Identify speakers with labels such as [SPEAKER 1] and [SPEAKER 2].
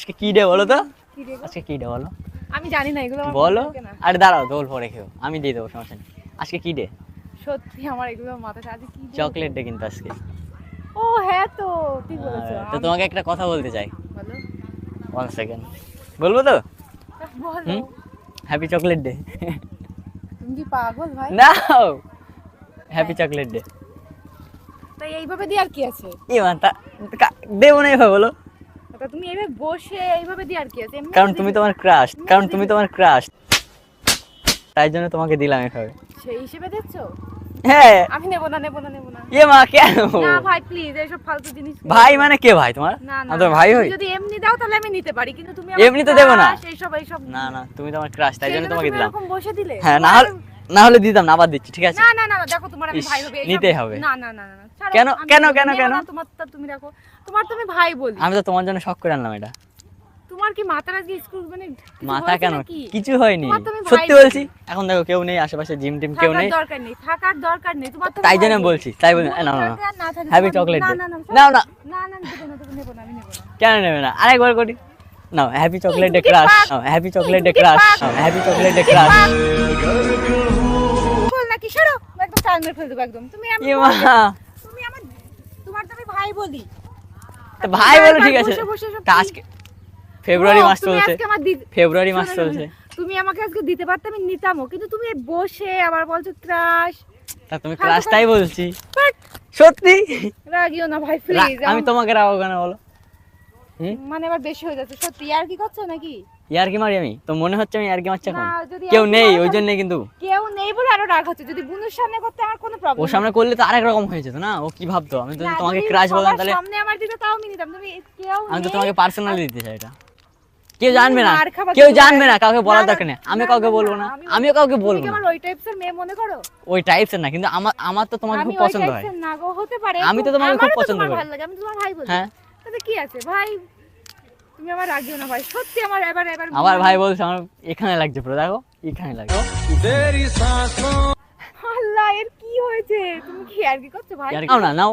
[SPEAKER 1] আজকে কি ডে বলো তো?
[SPEAKER 2] কি রে গো?
[SPEAKER 1] আজকে কি ডে বলো?
[SPEAKER 2] আমি জানি না এগুলো আমার
[SPEAKER 1] বলো।
[SPEAKER 2] মনে থাকে না।
[SPEAKER 1] আরে দাঁড়াও, দোল পরে খেও, আমি দিয়ে দেবো, সমস্যা নেই। আজকে কি ডে?
[SPEAKER 2] সত্যি আমার এগুলো মাথায় আজ কি day?
[SPEAKER 1] চকলেট ডে কিন্তু আজকে।
[SPEAKER 2] ও হ্যাঁ তো ঠিক বলেছো।
[SPEAKER 1] তো তোমাকে একটা কথা বলতে চাই।
[SPEAKER 2] বলো
[SPEAKER 1] 1 সেকেন্ড বলবো তো?
[SPEAKER 2] বলো।
[SPEAKER 1] Happy chocolate day.
[SPEAKER 2] তুমি কি পাগল ভাই?
[SPEAKER 1] নাও, হ্যাপি চকলেট ডে।
[SPEAKER 2] তাই এইভাবে দিয়ে আর কি আছে?
[SPEAKER 1] কি মাতা দেবো না এভাবে বলো?
[SPEAKER 2] তা তুমি এইভাবে বসে এইভাবে দিয়ে আর কি আছে? এমনি
[SPEAKER 1] কারণ
[SPEAKER 2] দিয়ে
[SPEAKER 1] তুমি
[SPEAKER 2] দিবে।
[SPEAKER 1] তোমার ক্রাশ, কারণ তুমি তোমার ক্রাশ, তাই জন্য তোমাকে দিলাম এভাবে।
[SPEAKER 2] সেই হিসেবে দেখছো?
[SPEAKER 1] হ্যাঁ।
[SPEAKER 2] আমি নেব না নেব না নেব না।
[SPEAKER 1] এ মা কেন?
[SPEAKER 2] না ভাই প্লিজ এইসব ফালতু জিনিস
[SPEAKER 1] ভাই মানে কে ভাই তোমার?
[SPEAKER 2] না না
[SPEAKER 1] আমি তো ভাই হই।
[SPEAKER 2] তুমি যদি এমনি দাও তাহলে আমি নিতে পারি কিন্তু তুমি
[SPEAKER 1] এমনি তো দেবো না।
[SPEAKER 2] এইসব এইসব
[SPEAKER 1] না না, তুমি তোমার ক্রাশ, তাই
[SPEAKER 2] সেই
[SPEAKER 1] জন্য
[SPEAKER 2] জন্য
[SPEAKER 1] তোমাকে
[SPEAKER 2] তুমি
[SPEAKER 1] দিলাম।
[SPEAKER 2] এরকম বসে দিলে?
[SPEAKER 1] হ্যাঁ, না হলে দিতাম না, আবার দিচ্ছি, ঠিক আছে?
[SPEAKER 2] না না না না, দেখো তোমার আমি
[SPEAKER 1] ইস,
[SPEAKER 2] ভাই হবে এইসব-
[SPEAKER 1] নিতেই হবে।
[SPEAKER 2] না না না না না, ছাড়ো,
[SPEAKER 1] কেন,
[SPEAKER 2] আমি
[SPEAKER 1] কেন,
[SPEAKER 2] নেব
[SPEAKER 1] কেন,
[SPEAKER 2] না,
[SPEAKER 1] কেন?
[SPEAKER 2] তোমার তা তুমি রাখো, তোমার তুমি ভাই বলি।
[SPEAKER 1] আমি তো তোমার জন্য শখ করে আনলাম এটা।
[SPEAKER 2] তোমার কি মাথার আজকে স্কুল মানে কিছু
[SPEAKER 1] মাথা
[SPEAKER 2] হয়েছে
[SPEAKER 1] কেন,
[SPEAKER 2] নাকি?
[SPEAKER 1] কিছু হয়নি,
[SPEAKER 2] তোমার তো আমি ভাই
[SPEAKER 1] সত্যি
[SPEAKER 2] বলি।
[SPEAKER 1] বলছি। এখন দেখো কেউ নেই আশেপাশে, জিম টিম কেউ
[SPEAKER 2] থাকার
[SPEAKER 1] নেই,
[SPEAKER 2] দরকার নেই, থাকার দরকার নেই, তোমার তো আমি
[SPEAKER 1] তাই জন্য
[SPEAKER 2] ভাই
[SPEAKER 1] আমি
[SPEAKER 2] বলি।
[SPEAKER 1] বলছি, তাই বলি।
[SPEAKER 2] তোমার
[SPEAKER 1] না না,
[SPEAKER 2] দরকার না থাকে,
[SPEAKER 1] হ্যাপি
[SPEAKER 2] তোমার-
[SPEAKER 1] চকলেট
[SPEAKER 2] না
[SPEAKER 1] ডে।
[SPEAKER 2] না না
[SPEAKER 1] নাও না,
[SPEAKER 2] না না দেবো না, তুমি নেবো না, আমি নেবো না।
[SPEAKER 1] কেন নেবে না? আরেকবার করি। নাও, হ্যাপি চকলেট ডে
[SPEAKER 2] তুমি কি
[SPEAKER 1] ক্রাশ,
[SPEAKER 2] পাগল?
[SPEAKER 1] হ্যাপি চকলেট ডে
[SPEAKER 2] তুমি কি
[SPEAKER 1] ক্রাশ,
[SPEAKER 2] পাগল?
[SPEAKER 1] হ্যাপি চকলেট ডে
[SPEAKER 2] তুমি কি
[SPEAKER 1] ক্রাশ।
[SPEAKER 2] বল নাকি সরো, একদম টান মেরে ফেলে দেবো একদম। তুমি আমি
[SPEAKER 1] এ মা,
[SPEAKER 2] তুমি আমার তোমার তো আমি ভাই বলি।
[SPEAKER 1] তো ভাই বলো, ঠিক
[SPEAKER 2] বারবার
[SPEAKER 1] আছে।
[SPEAKER 2] বসে বসে সব
[SPEAKER 1] তা
[SPEAKER 2] কি-
[SPEAKER 1] আজকে ফেব্রুয়ারি
[SPEAKER 2] ও,
[SPEAKER 1] মাস
[SPEAKER 2] তুমি
[SPEAKER 1] চলছে,
[SPEAKER 2] আজকে আমার
[SPEAKER 1] ফেব্রুয়ারি মাস
[SPEAKER 2] শোনো,
[SPEAKER 1] চলছে।
[SPEAKER 2] তুমি আমাকে আজকে দিতে পারতে আমি নিতামও, কিন্তু তুমি এই বসে আবার বলছো ক্রাশ।
[SPEAKER 1] তা তুমি
[SPEAKER 2] ফালতু
[SPEAKER 1] ক্রাশটাই বলছি,
[SPEAKER 2] বাট
[SPEAKER 1] সত্যি।
[SPEAKER 2] রাগিও না ভাই প্লিজ।
[SPEAKER 1] আমি তোমাকে রাখবো কেন বলো?
[SPEAKER 2] মানে আবার বেশি হয়ে যাচ্ছে সত্যি। আর কি করছো নাকি?
[SPEAKER 1] ইয়ার কি মারি আমি? তো মনে হচ্ছে আমি ইয়ার কি মারছি এখন?
[SPEAKER 2] না, যদি
[SPEAKER 1] কেউ
[SPEAKER 2] আর কি
[SPEAKER 1] নেই,
[SPEAKER 2] করো
[SPEAKER 1] ওই
[SPEAKER 2] তাহলে-
[SPEAKER 1] জন্য কিন্তু।
[SPEAKER 2] কেউ নেই বলে আরো রাগ হচ্ছে। যদি বুনুর সামনে করতে আমার কোনো
[SPEAKER 1] ওর
[SPEAKER 2] প্রবলেম
[SPEAKER 1] সামনে করলে তো আরেক রকম হয়ে যেত না? ও কি ভাবতো আমি তো তোমাকে ক্রাশ বললাম, তাহলে
[SPEAKER 2] সামনে আমার দিতে তাও আমি নিতাম। তুমি কেউ
[SPEAKER 1] আমি তো
[SPEAKER 2] নেই।
[SPEAKER 1] তোমাকে পার্সোনালি দিতে চাই এটা। কেউ জানবে না,
[SPEAKER 2] মার খাবার
[SPEAKER 1] কেউ
[SPEAKER 2] তুমি
[SPEAKER 1] জানবে না, কাউকে
[SPEAKER 2] না,
[SPEAKER 1] বলার
[SPEAKER 2] না,
[SPEAKER 1] দরকার নেই। আমি
[SPEAKER 2] না,
[SPEAKER 1] কাউকে
[SPEAKER 2] না,
[SPEAKER 1] বলবো না,
[SPEAKER 2] আমি-
[SPEAKER 1] আমিও কাউকে
[SPEAKER 2] তুমি
[SPEAKER 1] বলবো
[SPEAKER 2] কি
[SPEAKER 1] না।
[SPEAKER 2] আমার ওই টাইপসের মেয়ে মনে করো?
[SPEAKER 1] ওই টাইপসের না, কিন্তু আমার তো তোমাকে
[SPEAKER 2] আমি
[SPEAKER 1] খুব
[SPEAKER 2] ওই
[SPEAKER 1] পছন্দ হয়।
[SPEAKER 2] টাইপসের না গো, হতে পারে।
[SPEAKER 1] আমি তো তোমাকে খুব
[SPEAKER 2] আমারও তো
[SPEAKER 1] পছন্দ
[SPEAKER 2] তোমার
[SPEAKER 1] করি।
[SPEAKER 2] ভালো লাগে, আমি তোমার ভাই বলি।
[SPEAKER 1] হ্যাঁ,
[SPEAKER 2] তাতে কি আছে ভাই? তুমি আমার রাগিও না ভাই, সত্যি আমার এবার এবার
[SPEAKER 1] আবার ভাই বলছে, আমার এখানে লাগছে পুরো, দেখো এখানে লাগছে।
[SPEAKER 2] আল্লাহ এর কি হয়েছে? তুমি কি আর কি করছো ভাই?
[SPEAKER 1] ইয়ার নাও না, নাও।